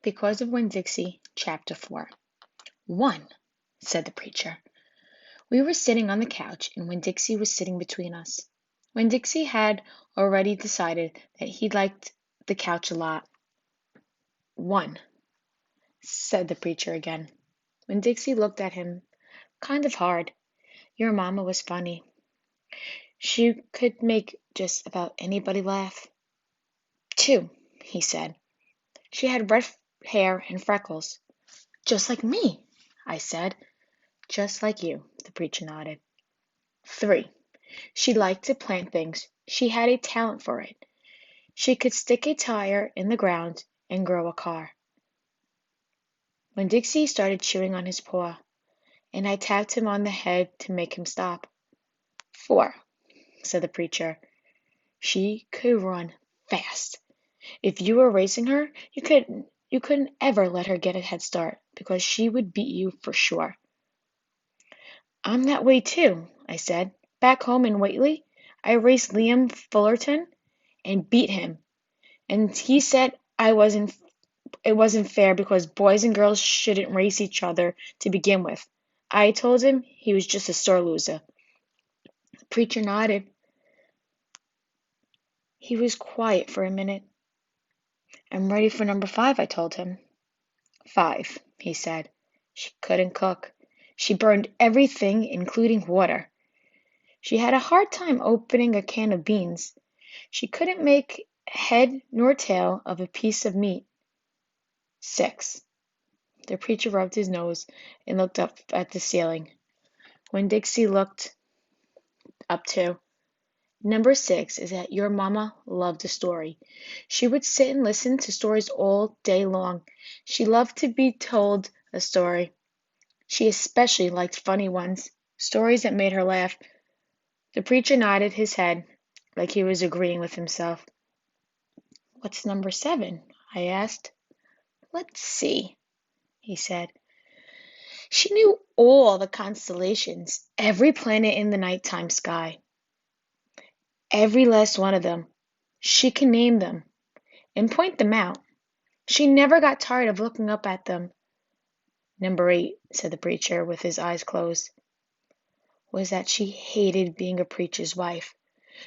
Because of Winn-Dixie, Chapter 4. 1, said the preacher. We were sitting on the couch, and Winn-Dixie was sitting between us. Winn-Dixie had already decided that he liked the couch a lot. 1, said the preacher again. Winn-Dixie looked at him kind of hard. Your mama was funny. She could make just about anybody laugh. 2, he said. She had red hair and freckles. Just like me, I said. Just like you, the preacher nodded. 3, she liked to plant things. She had a talent for it. She could stick a tire in the ground and grow a car. Winn-Dixie started chewing on his paw, and I tapped him on the head to make him stop. 4, said the preacher. She could run fast. If you were racing her, you couldn't ever let her get a head start, because she would beat you for sure. I'm that way too, I said. Back home in Whately, I raced Liam Fullerton and beat him. And he said it wasn't fair because boys and girls shouldn't race each other to begin with. I told him he was just a sore loser. The preacher nodded. He was quiet for a minute. I'm ready for number 5, I told him. 5, he said. She couldn't cook. She burned everything, including water. She had a hard time opening a can of beans. She couldn't make head nor tail of a piece of meat. 6. The preacher rubbed his nose and looked up at the ceiling. Winn-Dixie looked up too. Number 6 is that your mama loved a story. She would sit and listen to stories all day long. She loved to be told a story. She especially liked funny ones, stories that made her laugh. The preacher nodded his head like he was agreeing with himself. What's number 7? I asked. Let's see, he said. She knew all the constellations, every planet in the nighttime sky. Every last one of them. She can name them and point them out. She never got tired of looking up at them. Number 8, said the preacher with his eyes closed, was that she hated being a preacher's wife.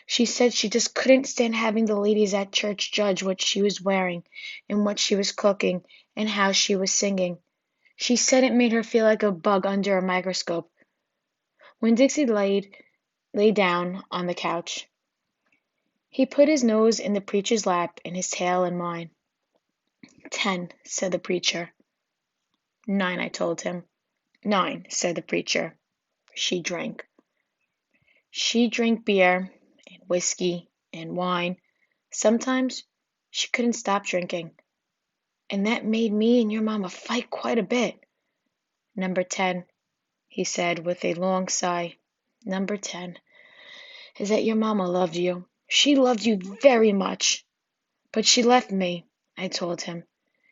She said she just couldn't stand having the ladies at church judge what she was wearing and what she was cooking and how she was singing. She said it made her feel like a bug under a microscope. Winn-Dixie lay down on the couch. He put his nose in the preacher's lap and his tail in mine. 10, said the preacher. 9, I told him. 9, said the preacher. She drank. She drank beer and whiskey and wine. Sometimes she couldn't stop drinking. And that made me and your mama fight quite a bit. Number 10, he said with a long sigh. Number 10 is that your mama loved you. She loved you very much. But she left me, I told him.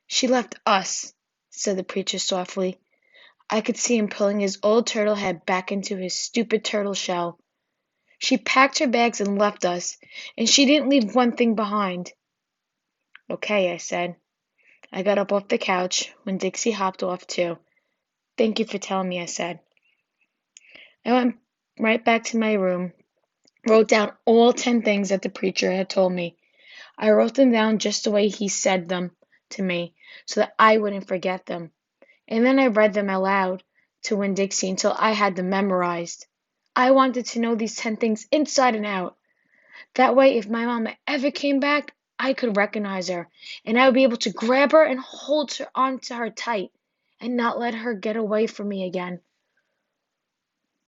She left us, said the preacher softly. I could see him pulling his old turtle head back into his stupid turtle shell. She packed her bags and left us, and she didn't leave one thing behind. Okay, I said. I got up off the couch when Dixie hopped off too. Thank you for telling me, I said. I went right back to my room, wrote down all 10 things that the preacher had told me. I wrote them down just the way he said them to me, so that I wouldn't forget them. And then I read them aloud to Winn-Dixie until I had them memorized. I wanted to know these 10 things inside and out. That way, if my mama ever came back, I could recognize her, and I would be able to grab her and hold her onto her tight and not let her get away from me again.